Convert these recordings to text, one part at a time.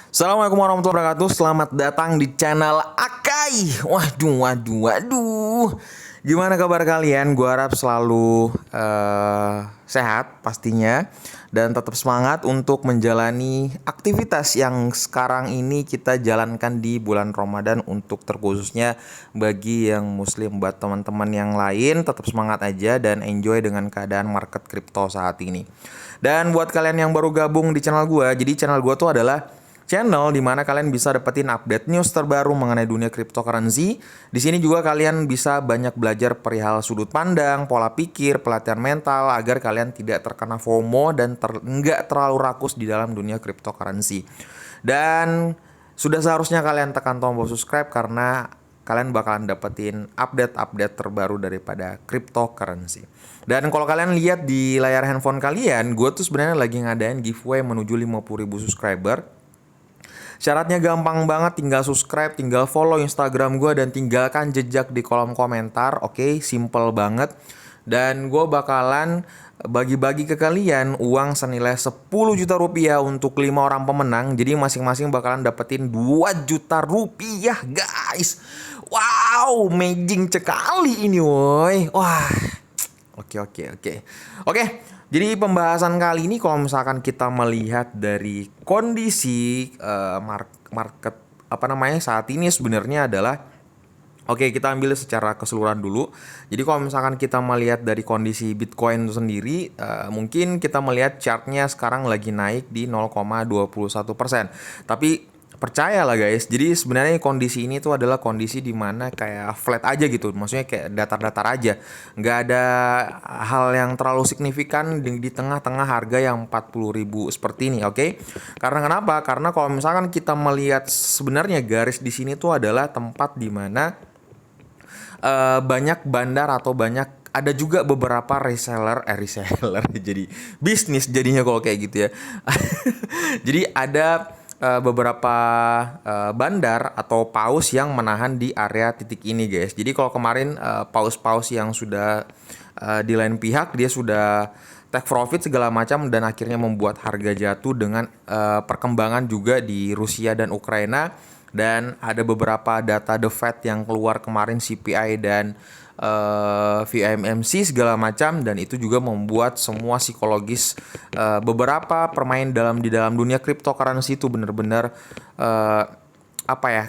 Assalamualaikum warahmatullahi wabarakatuh. Selamat datang di channel Akai. Waduh. Gimana kabar kalian? Gua harap selalu sehat pastinya dan tetap semangat untuk menjalani aktivitas yang sekarang ini kita jalankan di bulan Ramadan, untuk terkhususnya bagi yang muslim. Buat teman-teman yang lain tetap semangat aja dan enjoy dengan keadaan market kripto saat ini. Dan buat kalian yang baru gabung di channel gua, jadi channel gua tuh adalah channel di mana kalian bisa dapetin update news terbaru mengenai dunia cryptocurrency. Di sini juga kalian bisa banyak belajar perihal sudut pandang, pola pikir, pelatihan mental agar kalian tidak terkena FOMO dan nggak terlalu rakus di dalam dunia cryptocurrency. Dan sudah seharusnya kalian tekan tombol subscribe karena kalian bakalan dapetin update-update terbaru daripada cryptocurrency. Dan kalau kalian lihat di layar handphone kalian, gue tuh sebenarnya lagi ngadain giveaway menuju 50.000 subscriber. Syaratnya gampang banget, tinggal subscribe, tinggal follow Instagram gue, dan tinggalkan jejak di kolom komentar. Oke, simple banget. Dan gue bakalan bagi-bagi ke kalian uang senilai 10 juta rupiah untuk 5 orang pemenang. Jadi masing-masing bakalan dapetin 2 juta rupiah, guys. Wow, amazing sekali ini, woi. Wah. Oke. Jadi pembahasan kali ini kalau misalkan kita melihat dari kondisi market saat ini sebenarnya adalah, oke, kita ambil secara keseluruhan dulu. Jadi kalau misalkan kita melihat dari kondisi Bitcoin itu sendiri, mungkin kita melihat chartnya sekarang lagi naik di 0,21%. Tapi percayalah guys, jadi sebenarnya kondisi ini tuh adalah kondisi dimana kayak flat aja gitu. Maksudnya kayak datar-datar aja, nggak ada hal yang terlalu signifikan di tengah-tengah harga yang 40.000 seperti ini, oke? Karena kenapa? Karena kalau misalkan kita melihat sebenarnya garis di sini tuh adalah tempat dimana banyak bandar atau banyak, ada juga beberapa reseller jadi bisnis jadinya kalau kayak gitu ya. Jadi ada beberapa bandar atau paus yang menahan di area titik ini guys. Jadi kalau kemarin paus-paus yang sudah di lain pihak dia sudah take profit segala macam dan akhirnya membuat harga jatuh dengan perkembangan juga di Rusia dan Ukraina. Dan ada beberapa data The Fed yang keluar kemarin, CPI dan VMMC segala macam, dan itu juga membuat semua psikologis beberapa permain di dalam dunia cryptocurrency itu benar-benar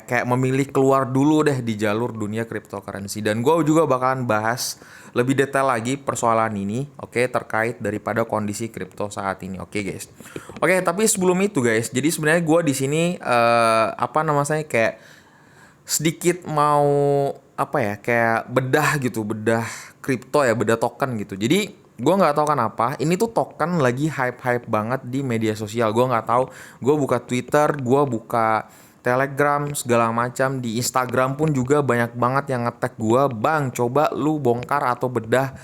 kayak memilih keluar dulu deh di jalur dunia cryptocurrency. Dan gue juga bakalan bahas lebih detail lagi persoalan ini, oke, terkait daripada kondisi kripto saat ini, oke guys. Oke, tapi sebelum itu guys, jadi sebenarnya gue di sini kayak sedikit mau kayak bedah kripto ya, bedah token gitu. Jadi gue nggak tahu kenapa ini tuh token lagi hype banget di media sosial. Gue nggak tahu, gue buka Twitter, gue buka Telegram segala macam, di Instagram pun juga banyak banget yang nge-tag gue, bang coba lu bongkar atau bedah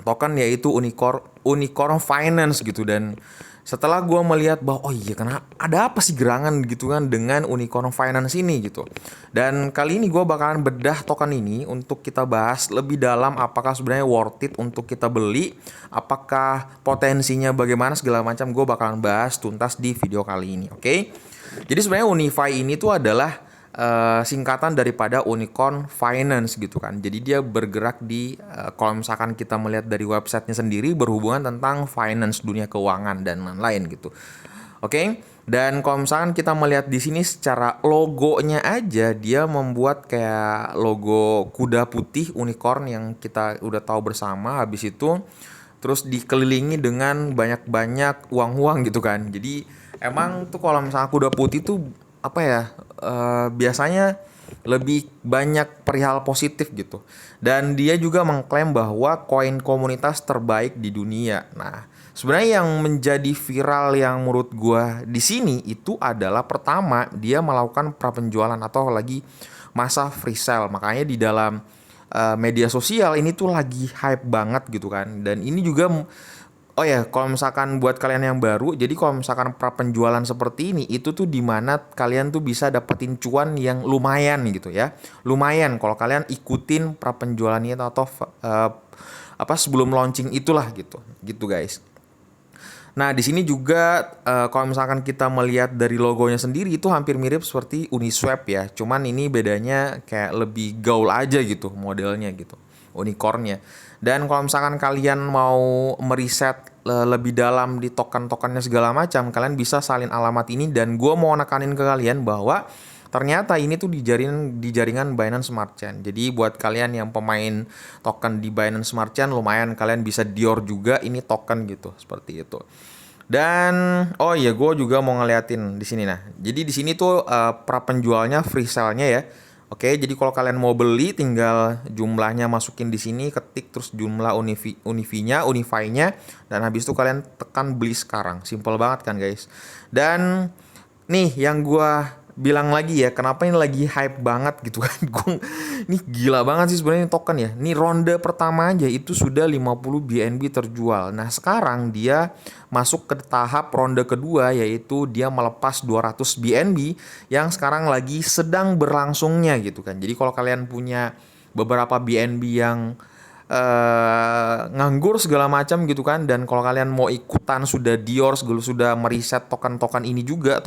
token yaitu Unicorn Finance gitu. Dan setelah gue melihat bahwa oh iya, karena ada apa sih gerangan gitu kan dengan Unicorn Finance ini gitu. Dan kali ini gue bakalan bedah token ini untuk kita bahas lebih dalam, apakah sebenarnya worth it untuk kita beli, apakah potensinya bagaimana segala macam, gue bakalan bahas tuntas di video kali ini, oke? Jadi sebenarnya Unifi ini tuh adalah singkatan daripada Unicorn Finance gitu kan. Jadi dia bergerak di kalau misalkan kita melihat dari websitenya sendiri, berhubungan tentang finance, dunia keuangan dan lain-lain gitu. Oke. Dan kalau misalkan kita melihat di sini secara logonya aja, dia membuat kayak logo kuda putih unicorn yang kita udah tahu bersama. Habis itu terus dikelilingi dengan banyak-banyak uang-uang gitu kan. Jadi emang tuh kalau misalnya kuda putih tuh biasanya lebih banyak perihal positif gitu. Dan dia juga mengklaim bahwa koin komunitas terbaik di dunia. Nah, sebenarnya yang menjadi viral yang menurut gua di sini itu adalah, pertama, dia melakukan prapenjualan atau lagi masa free sale. Makanya di dalam media sosial ini tuh lagi hype banget gitu kan. Dan ini juga oh ya, kalau misalkan buat kalian yang baru, jadi kalau misalkan prapenjualan seperti ini, itu tuh dimana kalian tuh bisa dapetin cuan yang lumayan gitu ya. Lumayan kalau kalian ikutin prapenjualannya atau sebelum launching itulah gitu. Gitu guys. Nah, di sini juga kalau misalkan kita melihat dari logonya sendiri itu hampir mirip seperti Uniswap ya. Cuman ini bedanya kayak lebih gaul aja gitu modelnya gitu. Unicornnya. Dan kalau misalkan kalian mau meriset lebih dalam di token-tokennya segala macam, kalian bisa salin alamat ini dan gue mau nekanin ke kalian bahwa ternyata ini tuh di jaringan Binance Smart Chain. Jadi buat kalian yang pemain token di Binance Smart Chain lumayan kalian bisa Dior juga ini token gitu seperti itu. Dan oh iya gue juga mau ngeliatin di sini nah. Jadi di sini tuh pra penjualnya free sale-nya ya. Oke, jadi kalau kalian mau beli tinggal jumlahnya masukin di sini, ketik terus jumlah unify-nya dan habis itu kalian tekan beli sekarang. Simple banget kan guys. Dan nih yang gua bilang lagi ya, kenapa ini lagi hype banget gitu kan. Ini gila banget sih sebenarnya token ya. Ini ronde pertama aja itu sudah 50 BNB terjual. Nah, sekarang dia masuk ke tahap ronde kedua yaitu dia melepas 200 BNB yang sekarang lagi sedang berlangsungnya gitu kan. Jadi kalau kalian punya beberapa BNB yang nganggur segala macam gitu kan, dan kalau kalian mau ikutan sudah Dior sudah meriset token ini juga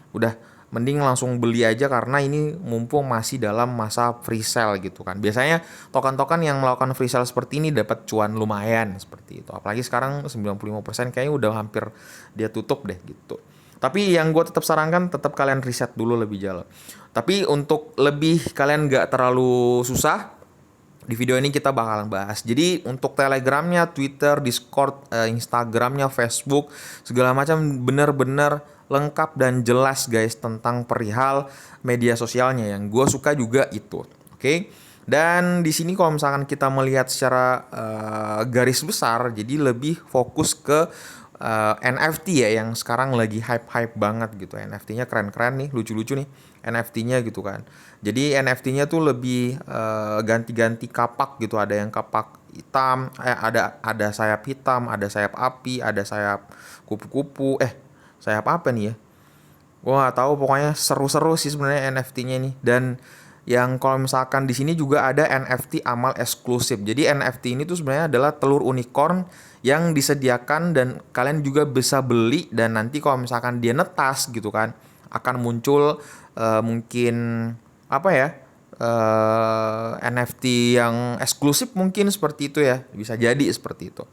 udah mending langsung beli aja karena ini mumpung masih dalam masa free sale gitu kan. Biasanya token-token yang melakukan free sale seperti ini dapat cuan lumayan seperti itu. Apalagi sekarang 95% kayaknya udah hampir dia tutup deh gitu. Tapi yang gue tetap sarankan tetap kalian riset dulu lebih jauh. Tapi untuk lebih kalian gak terlalu susah, di video ini kita bakalan bahas. Jadi untuk Telegramnya, Twitter, Discord, Instagramnya, Facebook, segala macam bener-bener lengkap dan jelas guys tentang perihal media sosialnya. Yang gue suka juga itu. Oke. Dan di sini kalau misalkan kita melihat secara garis besar, jadi lebih fokus ke NFT ya yang sekarang lagi hype-hype banget gitu. NFT-nya keren-keren nih, lucu-lucu nih NFT-nya gitu kan. Jadi NFT-nya tuh lebih ganti-ganti kapak gitu. Ada yang kapak hitam, ada sayap hitam, ada sayap api, ada sayap kupu-kupu. Sayap apa nih ya? Gua nggak tahu, pokoknya seru-seru sih sebenarnya NFT-nya nih. Dan yang kalau misalkan di sini juga ada NFT amal eksklusif. Jadi NFT ini tuh sebenarnya adalah telur unicorn yang disediakan dan kalian juga bisa beli, dan nanti kalau misalkan dia netas gitu kan akan muncul mungkin apa ya, NFT yang eksklusif mungkin seperti itu ya, bisa jadi seperti itu.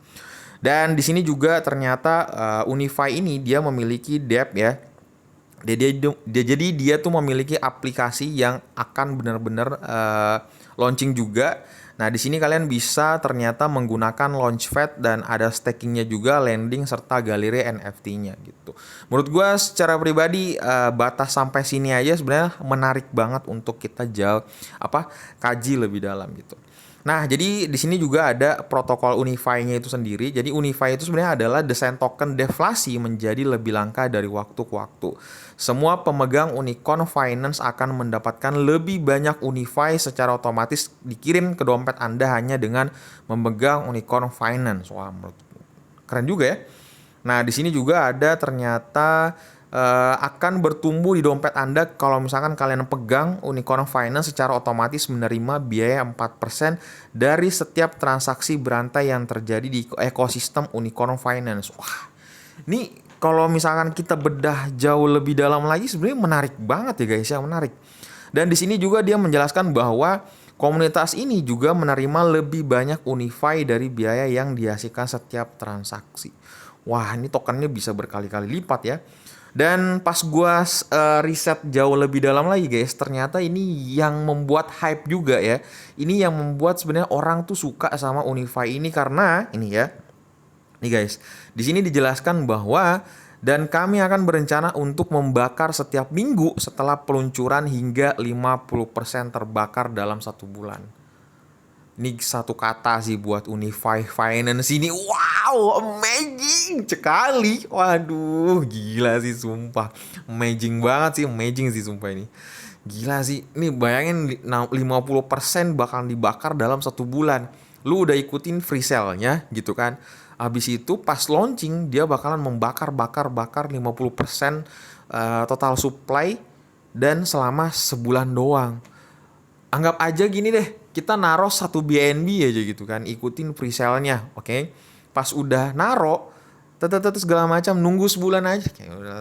Dan di sini juga ternyata Unify ini dia memiliki dApp ya. Jadi dia tuh memiliki aplikasi yang akan benar-benar launching juga. Nah, di sini kalian bisa ternyata menggunakan Launchpad dan ada stakingnya juga, lending serta galeri NFT-nya gitu. Menurut gue secara pribadi batas sampai sini aja sebenarnya menarik banget untuk kita kaji lebih dalam gitu. Nah, jadi di sini juga ada protokol Unify-nya itu sendiri. Jadi Unify itu sebenarnya adalah desain token deflasi menjadi lebih langka dari waktu ke waktu. Semua pemegang Unicorn Finance akan mendapatkan lebih banyak Unify secara otomatis dikirim ke dompet Anda hanya dengan memegang Unicorn Finance. Wah, keren juga ya. Nah, di sini juga ada ternyata akan bertumbuh di dompet Anda kalau misalkan kalian pegang Unicorn Finance secara otomatis menerima biaya 4% dari setiap transaksi berantai yang terjadi di ekosistem Unicorn Finance. Wah, ini kalau misalkan kita bedah jauh lebih dalam lagi sebenarnya menarik banget ya guys ya, menarik. Dan di sini juga dia menjelaskan bahwa komunitas ini juga menerima lebih banyak Unify dari biaya yang dihasilkan setiap transaksi. Wah, ini tokennya bisa berkali-kali lipat ya. Dan pas gua riset jauh lebih dalam lagi guys, ternyata ini yang membuat hype juga ya. Ini yang membuat sebenarnya orang tuh suka sama Unify ini karena ini ya. Nih guys, di sini dijelaskan bahwa dan kami akan berencana untuk membakar setiap minggu setelah peluncuran hingga 50% terbakar dalam 1 bulan. Ini satu kata sih buat Unify Finance ini. Wow, amazing sekali. Waduh, gila sih sumpah. Amazing sih sumpah ini. Gila sih. Ini bayangin 50% bakal dibakar dalam 1 bulan. Lu udah ikutin free sale-nya gitu kan. Habis itu pas launching dia bakalan bakar 50% total supply dan selama sebulan doang. Anggap aja gini deh, kita naruh 1 BNB aja gitu kan, ikutin free sale-nya, oke? Pas udah naruh, segala macam, nunggu sebulan aja kayak udah,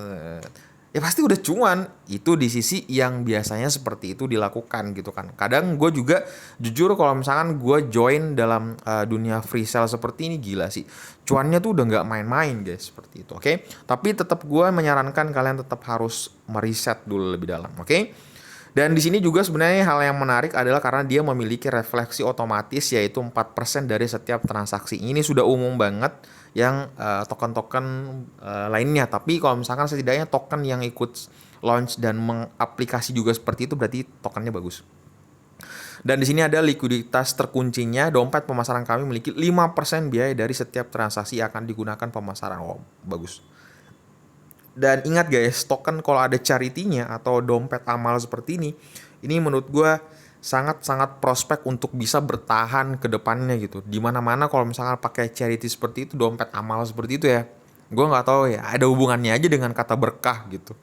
ya pasti udah cuan. Itu di sisi yang biasanya seperti itu dilakukan gitu kan. Kadang gue juga jujur kalau misalkan gue join dalam dunia free sale seperti ini, gila sih cuannya tuh udah nggak main-main guys, seperti itu. Oke, tapi tetap gue menyarankan kalian tetap harus meriset dulu lebih dalam. Oke. Dan di sini juga sebenarnya hal yang menarik adalah karena dia memiliki refleksi otomatis, yaitu 4% dari setiap transaksi. Ini sudah umum banget yang token-token lainnya. Tapi kalau misalkan setidaknya token yang ikut launch dan mengaplikasi juga seperti itu, berarti tokennya bagus. Dan di sini ada likuiditas terkuncinya. Dompet pemasaran kami memiliki 5% biaya dari setiap transaksi akan digunakan pemasaran. Oh, bagus. Dan ingat guys, token kalau ada charity-nya atau dompet amal seperti ini menurut gue sangat-sangat prospek untuk bisa bertahan ke depannya gitu. Dimana-mana kalau misalkan pakai charity seperti itu, dompet amal seperti itu ya, gue nggak tahu ya, ada hubungannya aja dengan kata berkah gitu.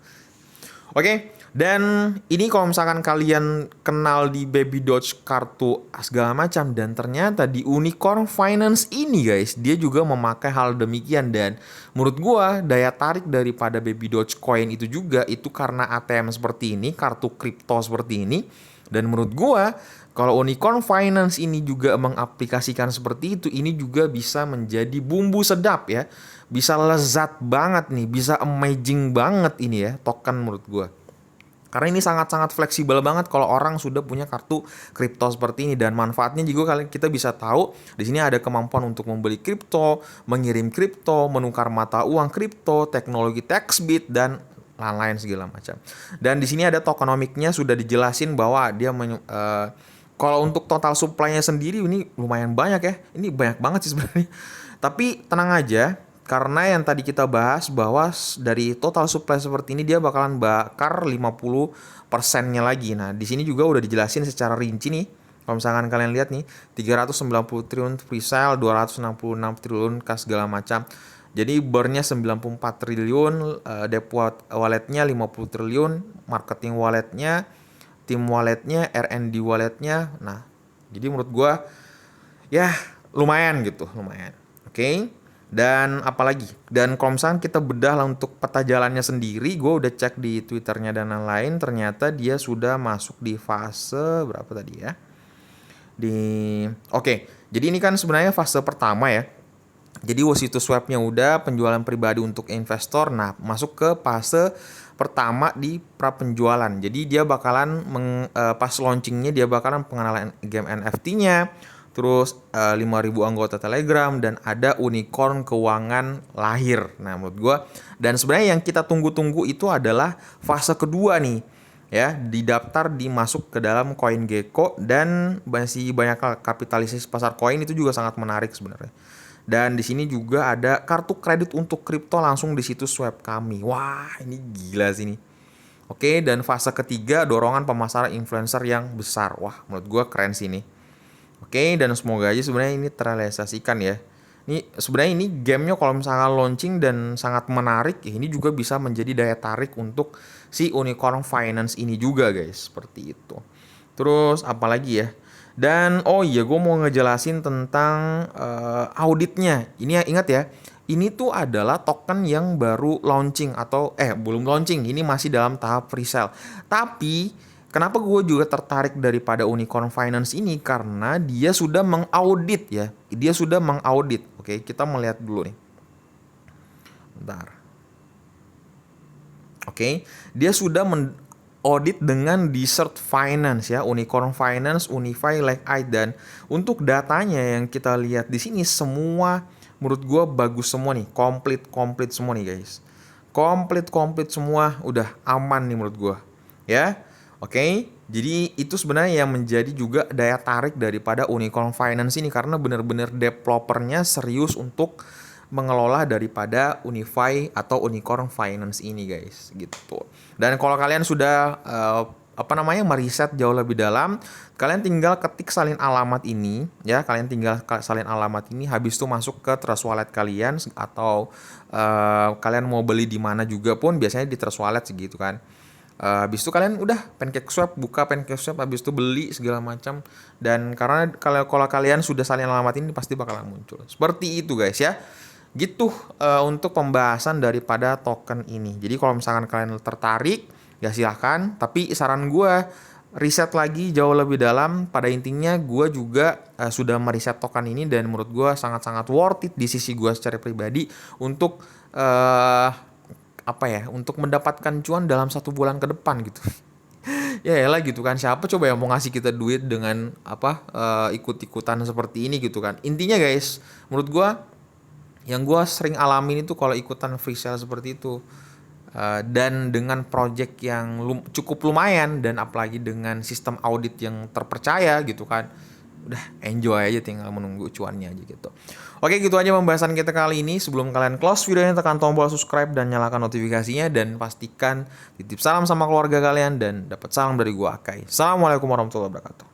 Oke, dan ini kalau misalkan kalian kenal di Baby Doge, kartu segala macam, dan ternyata di Unicorn Finance ini guys, dia juga memakai hal demikian. Dan menurut gua daya tarik daripada Baby Doge Coin itu juga itu karena ATM seperti ini, kartu kripto seperti ini. Dan menurut gua kalau Unicorn Finance ini juga mengaplikasikan seperti itu, ini juga bisa menjadi bumbu sedap ya. Bisa lezat banget nih, bisa amazing banget ini ya token menurut gue. Karena ini sangat-sangat fleksibel banget kalau orang sudah punya kartu kripto seperti ini. Dan manfaatnya juga kita bisa tahu di sini ada kemampuan untuk membeli kripto, mengirim kripto, menukar mata uang kripto, teknologi tax bit, dan lain-lain segala macam. Dan di sini ada tokenomics-nya sudah dijelasin bahwa dia kalau untuk total supply-nya sendiri ini lumayan banyak ya. Ini banyak banget sih sebenarnya. Tapi tenang aja, karena yang tadi kita bahas bahwa dari total supply seperti ini dia bakalan bakar 50%-nya lagi. Nah, di sini juga udah dijelasin secara rinci nih. Kalau misalkan kalian lihat nih, 390 triliun free sale, 266 triliun kas segala macam. Jadi burn-nya 94 triliun, depot wallet-nya 50 triliun, marketing wallet-nya, tim wallet-nya, R&D wallet-nya. Nah, jadi menurut gua ya lumayan gitu, lumayan. Oke. Dan apalagi, dan kalau misalkan kita bedah lah untuk peta jalannya sendiri, gue udah cek di Twitternya dan lain-lain, ternyata dia sudah masuk di fase berapa tadi ya? Jadi ini kan sebenarnya fase pertama ya. Jadi situs webnya udah, penjualan pribadi untuk investor. Nah, masuk ke fase pertama di pra penjualan. Jadi dia bakalan pas launchingnya dia bakalan pengenalan game NFT-nya. Terus 5.000 anggota Telegram dan ada unicorn keuangan lahir. Nah, menurut gue, dan sebenarnya yang kita tunggu-tunggu itu adalah fase kedua nih. Ya, didaftar dimasuk ke dalam CoinGecko dan masih banyak kapitalisasi pasar koin itu juga sangat menarik sebenarnya. Dan di sini juga ada kartu kredit untuk kripto langsung di situs web kami. Wah, ini gila sih nih. Oke, dan fase ketiga dorongan pemasaran influencer yang besar. Wah, menurut gue keren sih nih. Oke, dan semoga aja sebenarnya ini terrealisasikan ya. Ini sebenarnya ini gamenya kalau misalnya launching dan sangat menarik, ya ini juga bisa menjadi daya tarik untuk si Unicorn Finance ini juga guys, seperti itu. Terus apalagi ya? Dan oh iya, gue mau ngejelasin tentang auditnya. Ini ya, ingat ya, ini tuh adalah token yang baru launching atau belum launching, ini masih dalam tahap free sale. Tapi kenapa gue juga tertarik daripada Unicorn Finance ini? Karena dia sudah mengaudit ya. Dia sudah mengaudit. Oke, kita melihat dulu nih. Bentar. Oke, dia sudah mengaudit dengan Desert Finance ya. Unicorn Finance, Unify, Like dan untuk datanya yang kita lihat di sini semua menurut gue bagus semua nih. Komplit semua nih guys. Komplit semua, udah aman nih menurut gue. Ya. Oke, jadi itu sebenarnya yang menjadi juga daya tarik daripada Unicorn Finance ini karena benar-benar developernya serius untuk mengelola daripada Unify atau Unicorn Finance ini guys, gitu. Dan kalau kalian sudah meriset jauh lebih dalam, kalian tinggal ketik salin alamat ini ya, kalian tinggal salin alamat ini, habis itu masuk ke Trust Wallet kalian atau kalian mau beli di mana juga pun biasanya di Trust Wallet segitu kan. Habis itu kalian udah buka PancakeSwap, habis itu beli segala macam. Dan karena kalau kalian sudah salin alamat ini pasti bakalan muncul. Seperti itu guys ya. Gitu untuk pembahasan daripada token ini. Jadi kalau misalkan kalian tertarik, ya silahkan. Tapi saran gue, riset lagi jauh lebih dalam. Pada intinya gue juga sudah meriset token ini dan menurut gue sangat-sangat worth it di sisi gue secara pribadi untuk untuk mendapatkan cuan dalam 1 bulan ke depan gitu. Ya elah gitu kan, siapa coba yang mau ngasih kita duit dengan ikut-ikutan seperti ini gitu kan. Intinya guys, menurut gue yang gue sering alamin itu kalau ikutan free sale seperti itu, dan dengan project yang cukup lumayan dan apalagi dengan sistem audit yang terpercaya gitu kan, udah enjoy aja, tinggal menunggu cuannya aja gitu. Oke, gitu aja pembahasan kita kali ini. Sebelum kalian close videonya, tekan tombol subscribe dan nyalakan notifikasinya, dan pastikan titip salam sama keluarga kalian dan dapat salam dari gua Akai. Assalamualaikum warahmatullahi wabarakatuh.